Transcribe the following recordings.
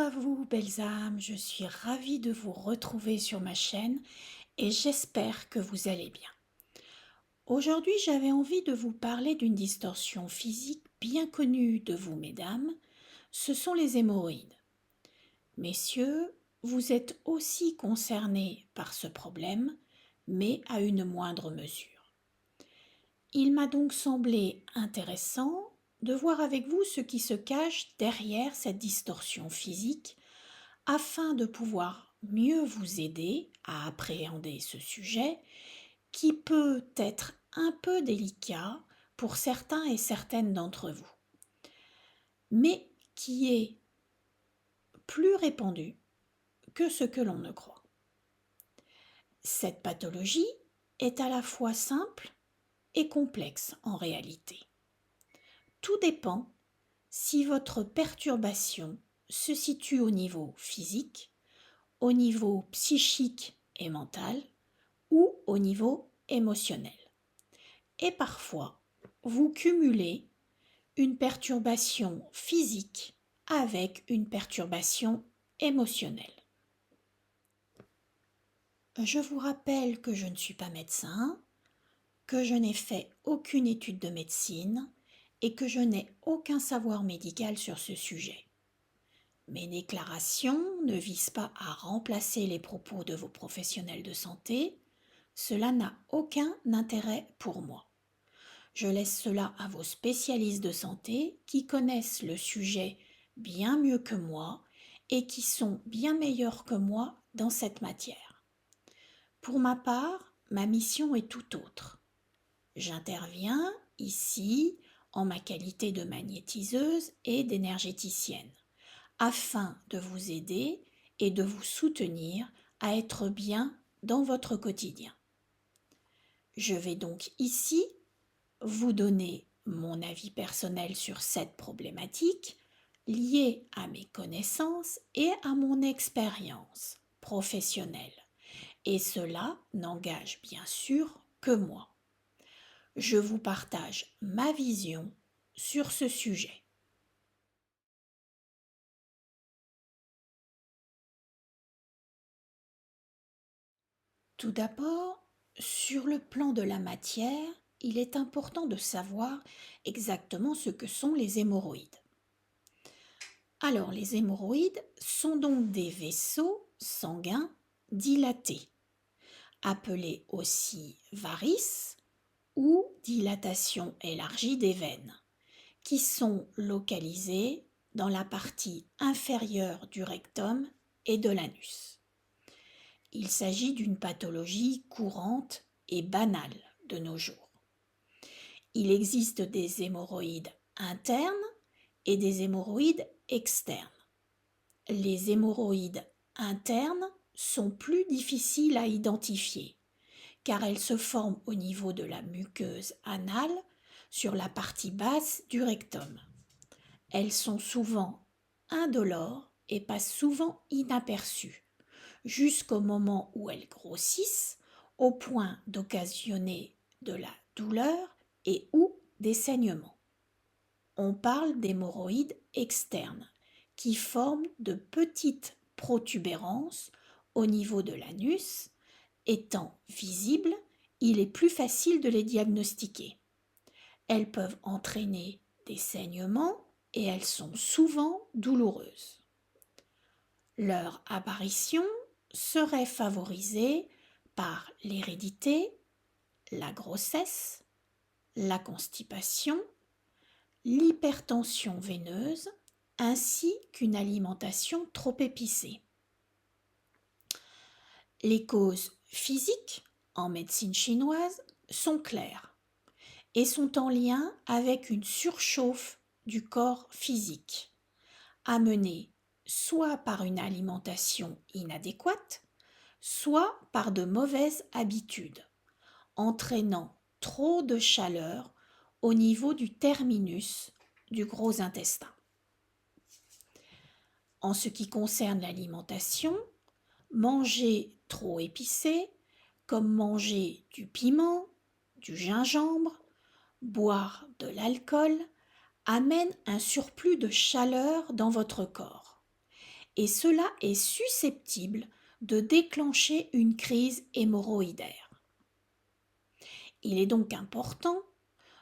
à vous, belles âmes, je suis ravie de vous retrouver sur ma chaîne et j'espère que vous allez bien. Aujourd'hui, j'avais envie de vous parler d'une distorsion physique bien connue de vous, mesdames, ce sont les hémorroïdes. Messieurs, vous êtes aussi concernés par ce problème, mais à une moindre mesure. Il m'a donc semblé intéressant de voir avec vous ce qui se cache derrière cette distorsion physique afin de pouvoir mieux vous aider à appréhender ce sujet qui peut être un peu délicat pour certains et certaines d'entre vous, mais qui est plus répandu que ce que l'on ne croit. Cette pathologie est à la fois simple et complexe en réalité. Tout dépend si votre perturbation se situe au niveau physique, au niveau psychique et mental, ou au niveau émotionnel. Et parfois, vous cumulez une perturbation physique avec une perturbation émotionnelle. Je vous rappelle que je ne suis pas médecin, que je n'ai fait aucune étude de médecine et que je n'ai aucun savoir médical sur ce sujet. Mes déclarations ne visent pas à remplacer les propos de vos professionnels de santé, cela n'a aucun intérêt pour moi. Je laisse cela à vos spécialistes de santé qui connaissent le sujet bien mieux que moi et qui sont bien meilleurs que moi dans cette matière. Pour ma part, ma mission est tout autre. J'interviens ici en ma qualité de magnétiseuse et d'énergéticienne afin de vous aider et de vous soutenir à être bien dans votre quotidien. Je vais donc ici vous donner mon avis personnel sur cette problématique liée à mes connaissances et à mon expérience professionnelle. Et cela n'engage bien sûr que moi. Je vous partage ma vision sur ce sujet. Tout d'abord, sur le plan de la matière, il est important de savoir exactement ce que sont les hémorroïdes. Alors, les hémorroïdes sont donc des vaisseaux sanguins dilatés, appelés aussi varices ou dilatation élargie des veines, qui sont localisés dans la partie inférieure du rectum et de l'anus. Il s'agit d'une pathologie courante et banale de nos jours. Il existe des hémorroïdes internes et des hémorroïdes externes. Les hémorroïdes internes sont plus difficiles à identifier car elles se forment au niveau de la muqueuse anale sur la partie basse du rectum. Elles sont souvent indolores et passent souvent inaperçues jusqu'au moment où elles grossissent au point d'occasionner de la douleur et ou des saignements. On parle d'hémorroïdes externes qui forment de petites protubérances au niveau de l'anus. Étant visibles, il est plus facile de les diagnostiquer. Elles peuvent entraîner des saignements et elles sont souvent douloureuses. Leur apparition serait favorisée par l'hérédité, la grossesse, la constipation, l'hypertension veineuse ainsi qu'une alimentation trop épicée. Les causes physiques en médecine chinoise sont claires et sont en lien avec une surchauffe du corps physique, amenée soit par une alimentation inadéquate, soit par de mauvaises habitudes, entraînant trop de chaleur au niveau du terminus du gros intestin. En ce qui concerne l'alimentation, manger trop épicé, comme manger du piment, du gingembre, boire de l'alcool, amène un surplus de chaleur dans votre corps et cela est susceptible de déclencher une crise hémorroïdaire. Il est donc important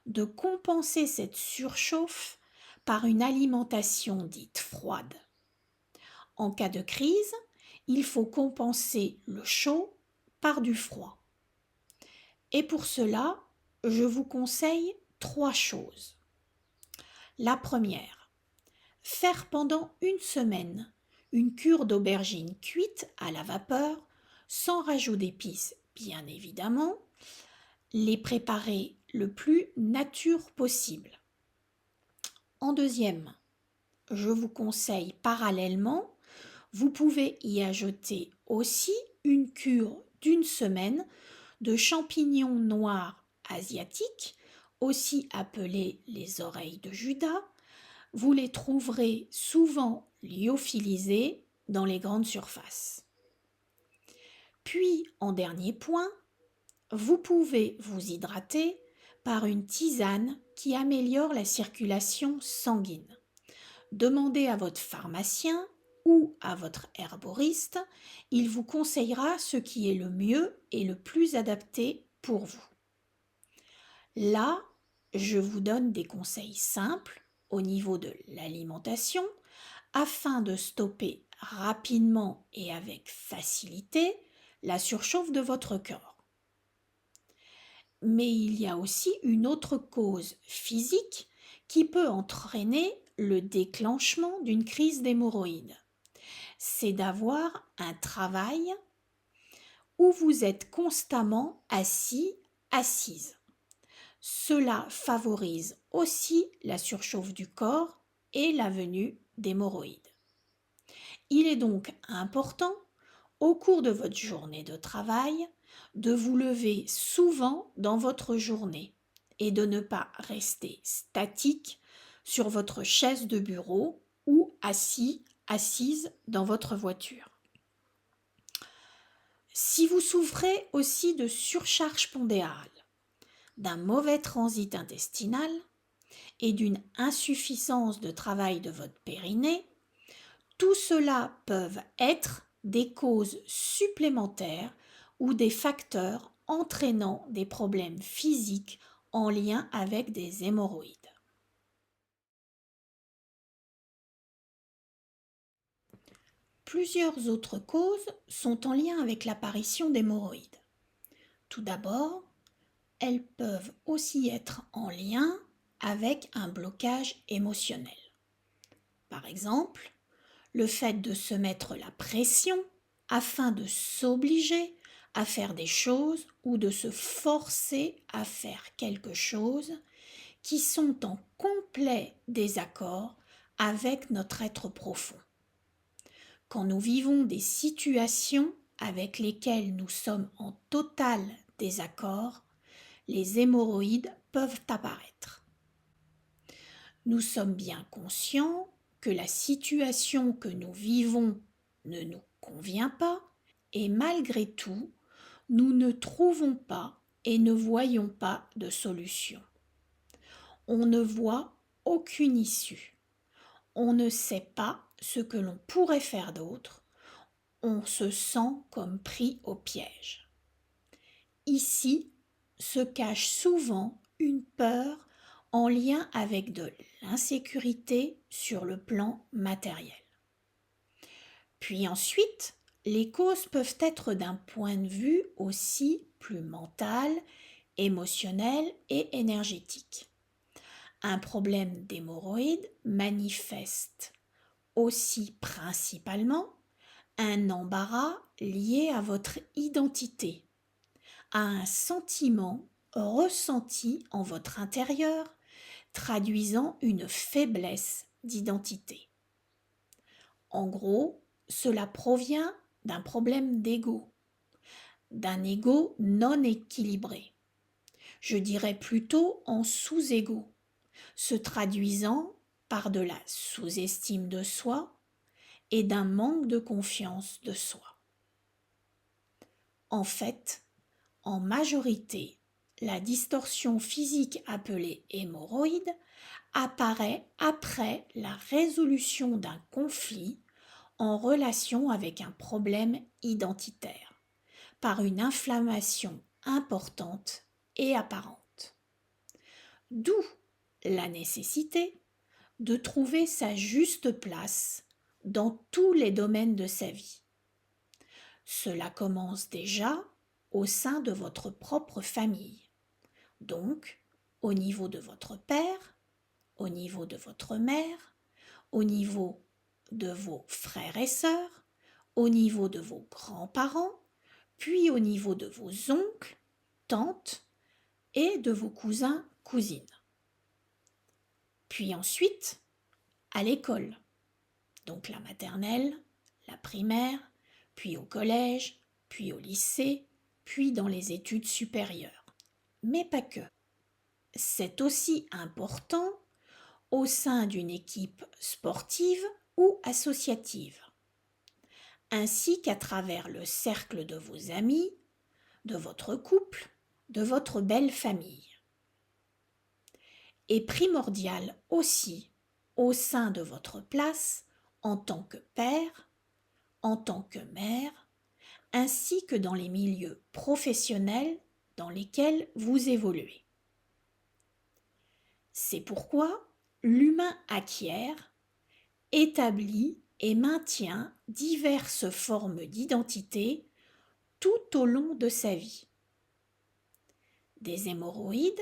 de compenser cette surchauffe par une alimentation dite froide. En cas de crise, il faut compenser le chaud par du froid. Et pour cela, je vous conseille 3 choses. La première, faire pendant une semaine une cure d'aubergines cuites à la vapeur, sans rajout d'épices bien évidemment, les préparer le plus nature possible. En deuxième, je vous conseille parallèlement, vous pouvez y ajouter aussi une cure d'une semaine de champignons noirs asiatiques, aussi appelés les oreilles de Judas. Vous les trouverez souvent lyophilisés dans les grandes surfaces. Puis, en dernier point, vous pouvez vous hydrater par une tisane qui améliore la circulation sanguine. Demandez à votre pharmacien ou à votre herboriste, il vous conseillera ce qui est le mieux et le plus adapté pour vous. Là, je vous donne des conseils simples au niveau de l'alimentation afin de stopper rapidement et avec facilité la surchauffe de votre corps. Mais il y a aussi une autre cause physique qui peut entraîner le déclenchement d'une crise d'hémorroïdes. C'est d'avoir un travail où vous êtes constamment assis, assise. Cela favorise aussi la surchauffe du corps et la venue d'hémorroïdes. Il est donc important, au cours de votre journée de travail, de vous lever souvent dans votre journée et de ne pas rester statique sur votre chaise de bureau ou assise dans votre voiture. Si vous souffrez aussi de surcharge pondérale, d'un mauvais transit intestinal et d'une insuffisance de travail de votre périnée, tout cela peuvent être des causes supplémentaires ou des facteurs entraînant des problèmes physiques en lien avec des hémorroïdes. Plusieurs autres causes sont en lien avec l'apparition d'hémorroïdes. Tout d'abord, elles peuvent aussi être en lien avec un blocage émotionnel. Par exemple, le fait de se mettre la pression afin de s'obliger à faire des choses ou de se forcer à faire quelque chose qui sont en complet désaccord avec notre être profond. Quand nous vivons des situations avec lesquelles nous sommes en total désaccord, les hémorroïdes peuvent apparaître. Nous sommes bien conscients que la situation que nous vivons ne nous convient pas et malgré tout, nous ne trouvons pas et ne voyons pas de solution. On ne voit aucune issue. On ne sait pas ce que l'on pourrait faire d'autre. On se sent comme pris au piège. Ici se cache souvent une peur en lien avec de l'insécurité sur le plan matériel. Puis ensuite, les causes peuvent être d'un point de vue aussi plus mental, émotionnel et énergétique. Un problème d'hémorroïdes manifeste aussi principalement un embarras lié à votre identité, à un sentiment ressenti en votre intérieur, traduisant une faiblesse d'identité. En gros, cela provient d'un problème d'ego, d'un ego non équilibré. Je dirais plutôt en sous-ego, se traduisant par de la sous-estime de soi et d'un manque de confiance de soi. En fait, en majorité, la distorsion physique appelée hémorroïde apparaît après la résolution d'un conflit en relation avec un problème identitaire, par une inflammation importante et apparente. D'où la nécessité de trouver sa juste place dans tous les domaines de sa vie. Cela commence déjà au sein de votre propre famille, donc au niveau de votre père, au niveau de votre mère, au niveau de vos frères et sœurs, au niveau de vos grands-parents, puis au niveau de vos oncles, tantes et de vos cousins, cousines. Puis ensuite, à l'école, donc la maternelle, la primaire, puis au collège, puis au lycée, puis dans les études supérieures. Mais pas que. C'est aussi important au sein d'une équipe sportive ou associative, ainsi qu'à travers le cercle de vos amis, de votre couple, de votre belle famille. Et primordial aussi au sein de votre place en tant que père, en tant que mère, ainsi que dans les milieux professionnels dans lesquels vous évoluez. C'est pourquoi l'humain acquiert, établit et maintient diverses formes d'identité tout au long de sa vie. Des hémorroïdes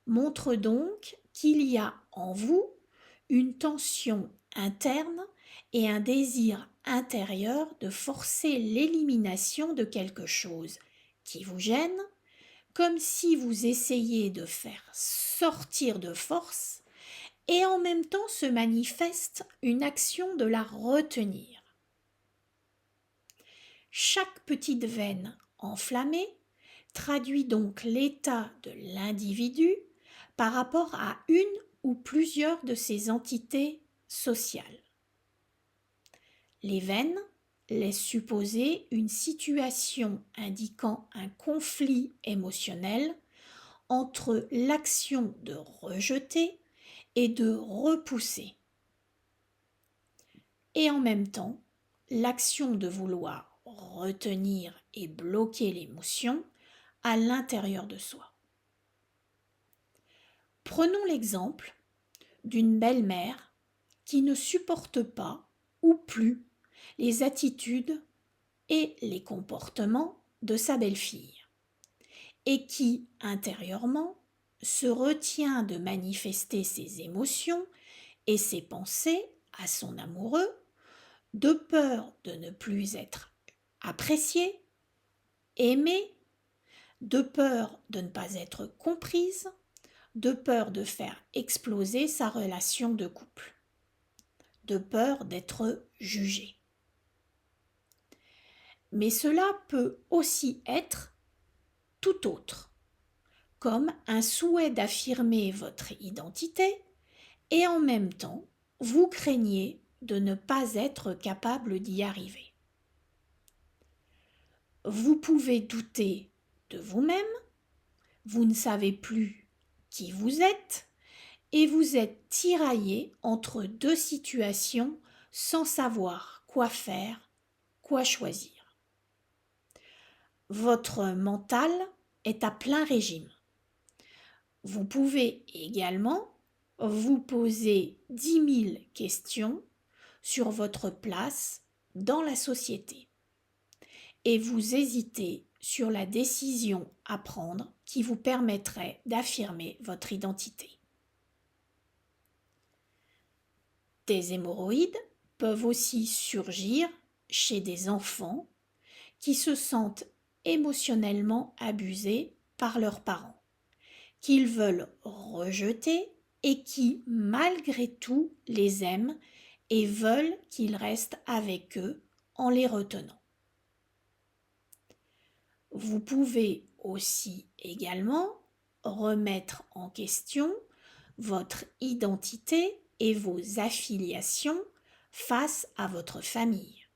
montrent donc qu'il y a en vous une tension interne et un désir intérieur de forcer l'élimination de quelque chose qui vous gêne, comme si vous essayiez de faire sortir de force, et en même temps se manifeste une action de la retenir. Chaque petite veine enflammée traduit donc l'état de l'individu par rapport à une ou plusieurs de ses entités sociales. Les veines laissent supposer une situation indiquant un conflit émotionnel entre l'action de rejeter et de repousser, et en même temps l'action de vouloir retenir et bloquer l'émotion à l'intérieur de soi. Prenons l'exemple d'une belle-mère qui ne supporte pas ou plus les attitudes et les comportements de sa belle-fille et qui, intérieurement, se retient de manifester ses émotions et ses pensées à son amoureux, de peur de ne plus être appréciée, aimée, de peur de ne pas être comprise, de peur de faire exploser sa relation de couple, de peur d'être jugée. Mais cela peut aussi être tout autre, comme un souhait d'affirmer votre identité et en même temps, vous craignez de ne pas être capable d'y arriver. Vous pouvez douter de vous-même, vous ne savez plus qui vous êtes et vous êtes tiraillé entre deux situations sans savoir quoi faire, quoi choisir. Votre mental est à plein régime. Vous pouvez également vous poser 10 000 questions sur votre place dans la société et vous hésitez sur la décision à prendre qui vous permettrait d'affirmer votre identité. Des hémorroïdes peuvent aussi surgir chez des enfants qui se sentent émotionnellement abusés par leurs parents, qu'ils veulent rejeter et qui, malgré tout, les aiment et veulent qu'ils restent avec eux en les retenant. Vous pouvez aussi également remettre en question votre identité et vos affiliations face à votre famille,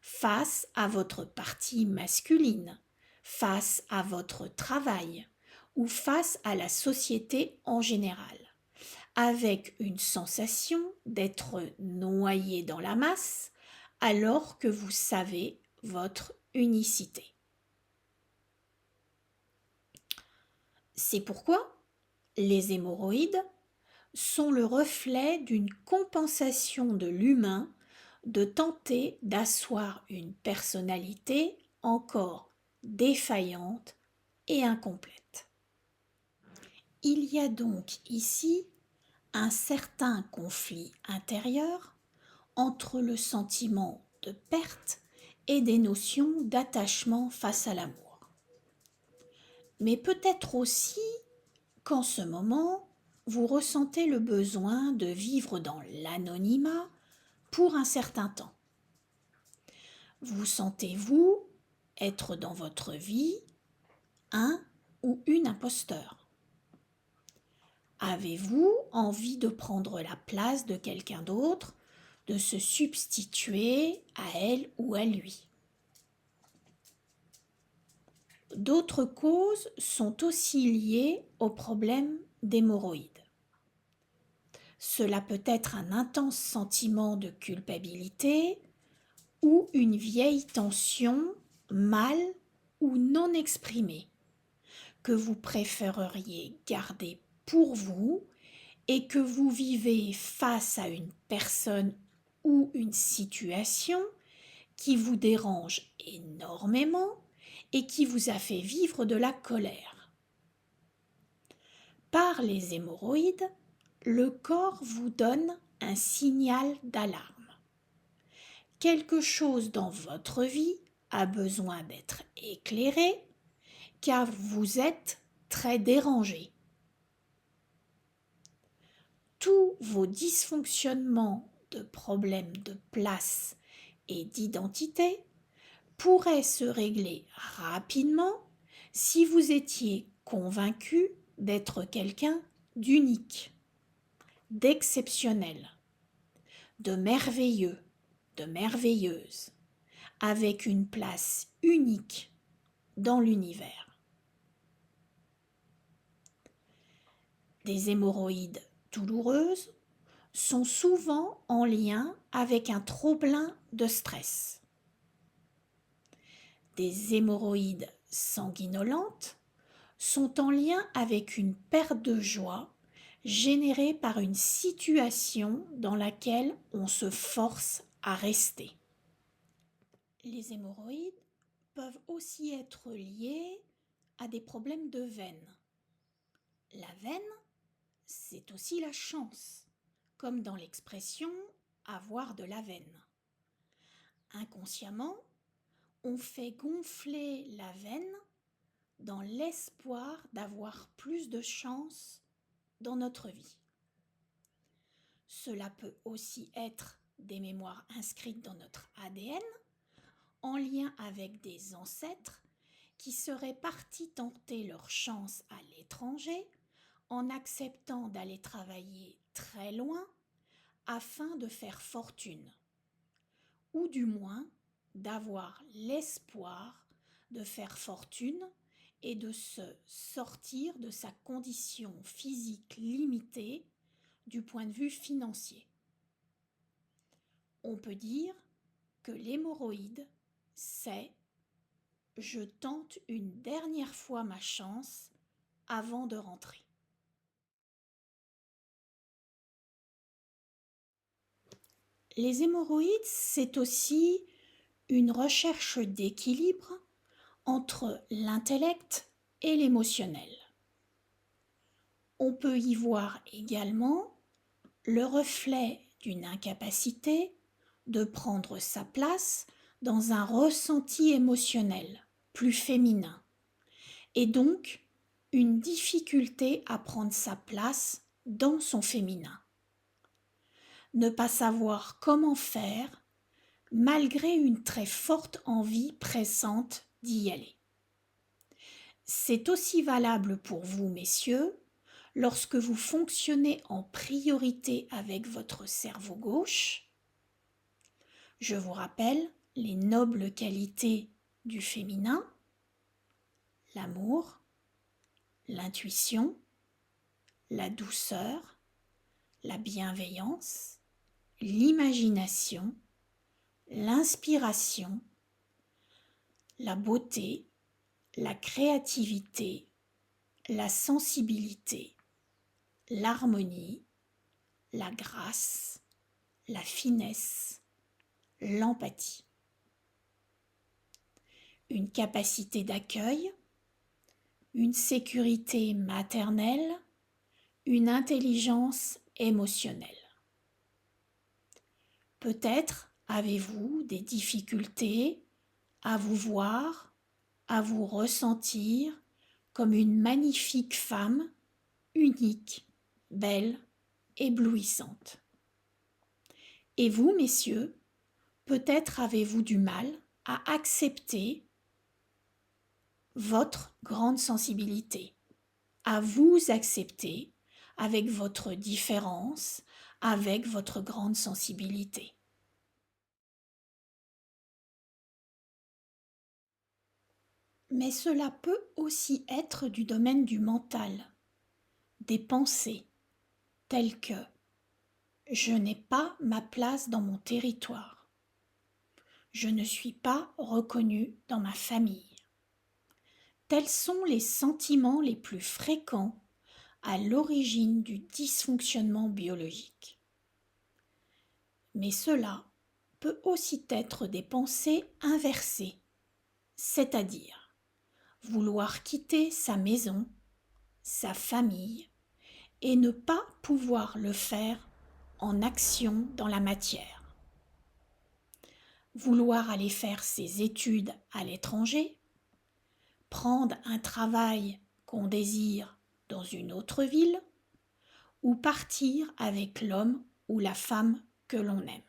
face à votre partie masculine, face à votre travail ou face à la société en général, avec une sensation d'être noyé dans la masse, alors que vous savez votre unicité. C'est pourquoi les hémorroïdes sont le reflet d'une compensation de l'humain de tenter d'asseoir une personnalité encore défaillante et incomplète. Il y a donc ici un certain conflit intérieur entre le sentiment de perte et des notions d'attachement face à l'amour. Mais peut-être aussi qu'en ce moment, vous ressentez le besoin de vivre dans l'anonymat pour un certain temps. Vous sentez-vous être dans votre vie un ou une imposteur? Avez-vous envie de prendre la place de quelqu'un d'autre, de se substituer à elle ou à lui? D'autres causes sont aussi liées au problème d'hémorroïdes. Cela peut être un intense sentiment de culpabilité ou une vieille tension mal ou non exprimée que vous préféreriez garder pour vous et que vous vivez face à une personne ou une situation qui vous dérange énormément et qui vous a fait vivre de la colère. Par les hémorroïdes, le corps vous donne un signal d'alarme. Quelque chose dans votre vie a besoin d'être éclairé car vous êtes très dérangé. Tous vos dysfonctionnements de problèmes de place et d'identité pourraient se régler rapidement si vous étiez convaincu d'être quelqu'un d'unique, d'exceptionnel, de merveilleux, de merveilleuse, avec une place unique dans l'univers. Des hémorroïdes douloureuses sont souvent en lien avec un trop-plein de stress. Des hémorroïdes sanguinolentes sont en lien avec une perte de joie générée par une situation dans laquelle on se force à rester. Les hémorroïdes peuvent aussi être liés à des problèmes de veine. La veine, c'est aussi la chance, comme dans l'expression avoir de la veine. Inconsciemment, on fait gonfler la veine dans l'espoir d'avoir plus de chance dans notre vie. Cela peut aussi être des mémoires inscrites dans notre ADN, en lien avec des ancêtres qui seraient partis tenter leur chance à l'étranger en acceptant d'aller travailler très loin afin de faire fortune, ou du moins d'avoir l'espoir de faire fortune et de se sortir de sa condition physique limitée du point de vue financier. On peut dire que l'hémorroïde, c'est « je tente une dernière fois ma chance avant de rentrer ». Les hémorroïdes, c'est aussi une recherche d'équilibre entre l'intellect et l'émotionnel. On peut y voir également le reflet d'une incapacité de prendre sa place dans un ressenti émotionnel plus féminin et donc une difficulté à prendre sa place dans son féminin. Ne pas savoir comment faire malgré une très forte envie pressante d'y aller. C'est aussi valable pour vous, messieurs, lorsque vous fonctionnez en priorité avec votre cerveau gauche. Je vous rappelle les nobles qualités du féminin: l'amour, l'intuition, la douceur, la bienveillance, l'imagination, l'inspiration, la beauté, la créativité, la sensibilité, l'harmonie, la grâce, la finesse, l'empathie. Une capacité d'accueil, une sécurité maternelle, une intelligence émotionnelle. Peut-être avez-vous des difficultés à vous voir, à vous ressentir comme une magnifique femme, unique, belle, éblouissante. Et vous, messieurs, peut-être avez-vous du mal à accepter votre grande sensibilité, à vous accepter avec votre différence, avec votre grande sensibilité. Mais cela peut aussi être du domaine du mental, des pensées, telles que je n'ai pas ma place dans mon territoire, je ne suis pas reconnu dans ma famille. Tels sont les sentiments les plus fréquents à l'origine du dysfonctionnement biologique. Mais cela peut aussi être des pensées inversées, c'est-à-dire vouloir quitter sa maison, sa famille, et ne pas pouvoir le faire en action dans la matière. Vouloir aller faire ses études à l'étranger, prendre un travail qu'on désire dans une autre ville, ou partir avec l'homme ou la femme que l'on aime.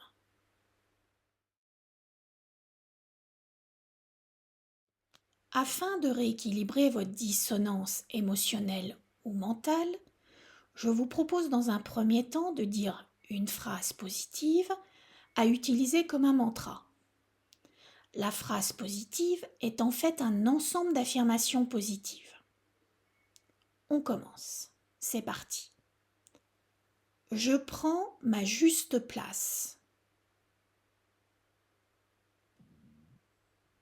Afin de rééquilibrer votre dissonance émotionnelle ou mentale, je vous propose dans un premier temps de dire une phrase positive à utiliser comme un mantra. La phrase positive est en fait un ensemble d'affirmations positives. On commence. C'est parti. Je prends ma juste place.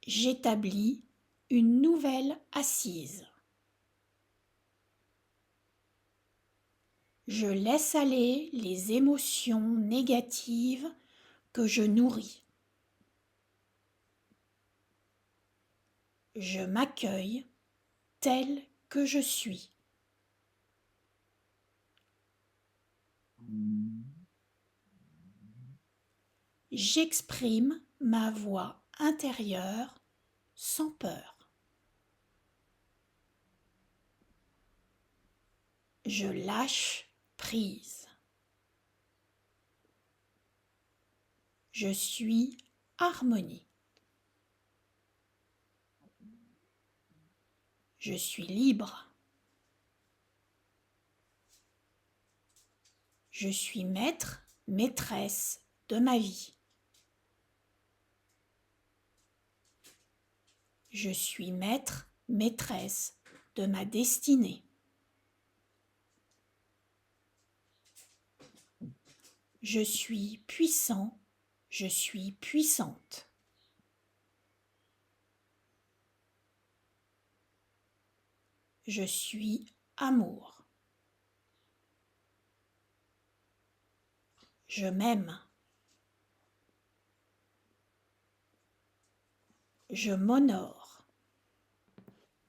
J'établis une nouvelle assise. Je laisse aller les émotions négatives que je nourris. Je m'accueille tel que je suis. J'exprime ma voix intérieure sans peur. Je lâche prise. Je suis harmonie. Je suis libre. Je suis maître, maîtresse de ma vie. Je suis maître, maîtresse de ma destinée. Je suis puissant, je suis puissante. Je suis amour. Je m'aime. Je m'honore.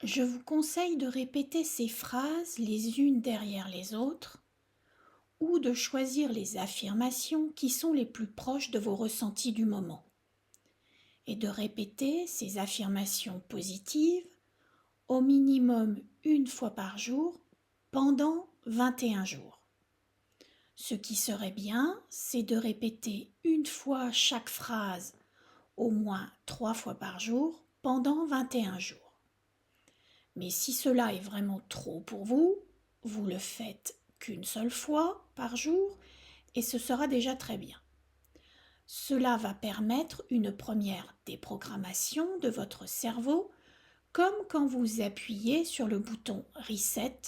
Je vous conseille de répéter ces phrases les unes derrière les autres ou de choisir les affirmations qui sont les plus proches de vos ressentis du moment et de répéter ces affirmations positives au minimum une fois par jour pendant 21 jours. Ce qui serait bien, c'est de répéter une fois chaque phrase au moins 3 fois par jour pendant 21 jours. Mais si cela est vraiment trop pour vous, vous le faites qu'une seule fois par jour et ce sera déjà très bien. Cela va permettre une première déprogrammation de votre cerveau, comme quand vous appuyez sur le bouton Reset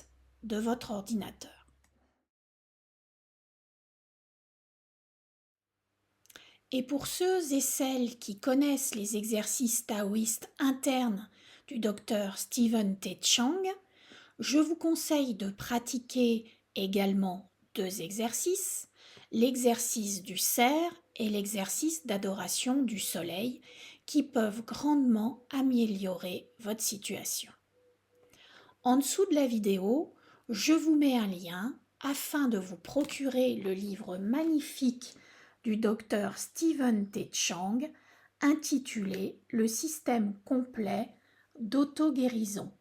de votre ordinateur. Et pour ceux et celles qui connaissent les exercices taoïstes internes du docteur Stephen T. Chang, je vous conseille de pratiquer également deux exercices, l'exercice du cerf et l'exercice d'adoration du soleil, qui peuvent grandement améliorer votre situation. En dessous de la vidéo, je vous mets un lien afin de vous procurer le livre magnifique du docteur Stephen T. Chang intitulé Le système complet d'auto-guérison,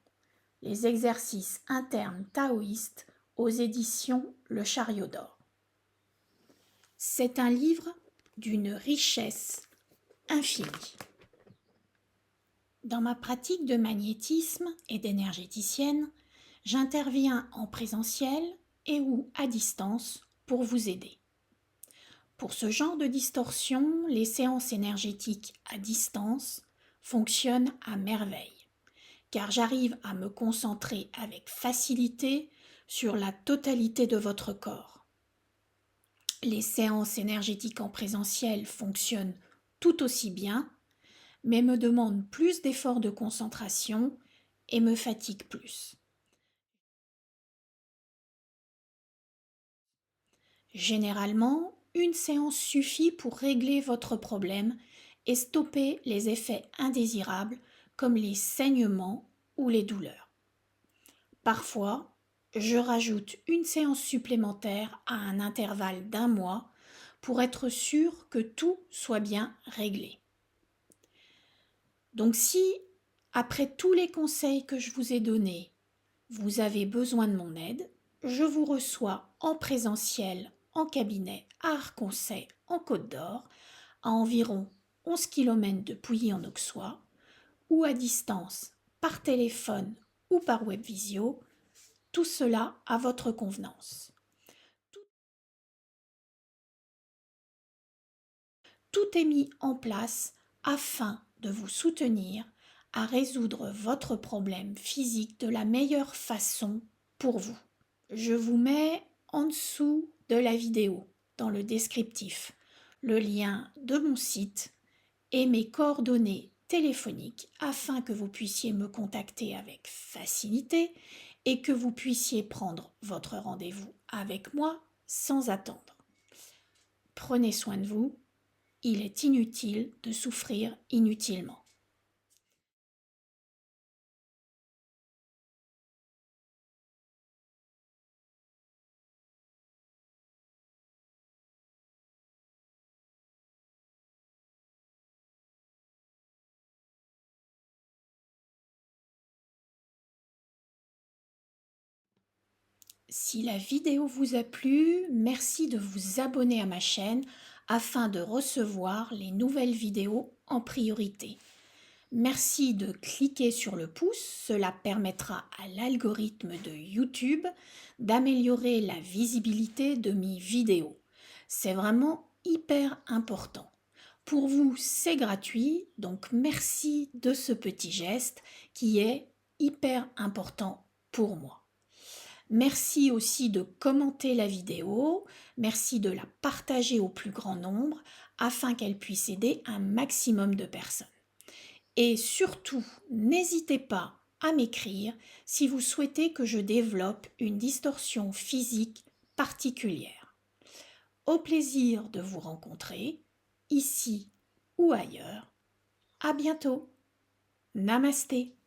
les exercices internes taoïstes aux éditions Le Chariot d'Or. C'est un livre d'une richesse infinie. Dans ma pratique de magnétisme et d'énergéticienne, j'interviens en présentiel et ou à distance pour vous aider. Pour ce genre de distorsion, les séances énergétiques à distance fonctionnent à merveille, car j'arrive à me concentrer avec facilité sur la totalité de votre corps. Les séances énergétiques en présentiel fonctionnent tout aussi bien, mais me demandent plus d'efforts de concentration et me fatiguent plus. Généralement, une séance suffit pour régler votre problème et stopper les effets indésirables comme les saignements ou les douleurs. Parfois, je rajoute une séance supplémentaire à un intervalle d'1 mois pour être sûr que tout soit bien réglé. Donc si, après tous les conseils que je vous ai donnés, vous avez besoin de mon aide, je vous reçois en présentiel en cabinet à Arconcey en Côte d'Or, à environ 11 km de Pouilly-en-Auxois, ou à distance par téléphone ou par webvisio, tout cela à votre convenance. Tout est mis en place afin de vous soutenir à résoudre votre problème physique de la meilleure façon pour vous. Je vous mets en dessous de la vidéo, dans le descriptif, le lien de mon site et mes coordonnées téléphoniques afin que vous puissiez me contacter avec facilité et que vous puissiez prendre votre rendez-vous avec moi sans attendre. Prenez soin de vous. Il est inutile de souffrir inutilement. Si la vidéo vous a plu, merci de vous abonner à ma chaîne afin de recevoir les nouvelles vidéos en priorité. Merci de cliquer sur le pouce, cela permettra à l'algorithme de YouTube d'améliorer la visibilité de mes vidéos. C'est vraiment hyper important. Pour vous, c'est gratuit, donc merci de ce petit geste qui est hyper important pour moi. Merci aussi de commenter la vidéo, merci de la partager au plus grand nombre afin qu'elle puisse aider un maximum de personnes. Et surtout, n'hésitez pas à m'écrire si vous souhaitez que je développe une distorsion physique particulière. Au plaisir de vous rencontrer, ici ou ailleurs. À bientôt. Namasté.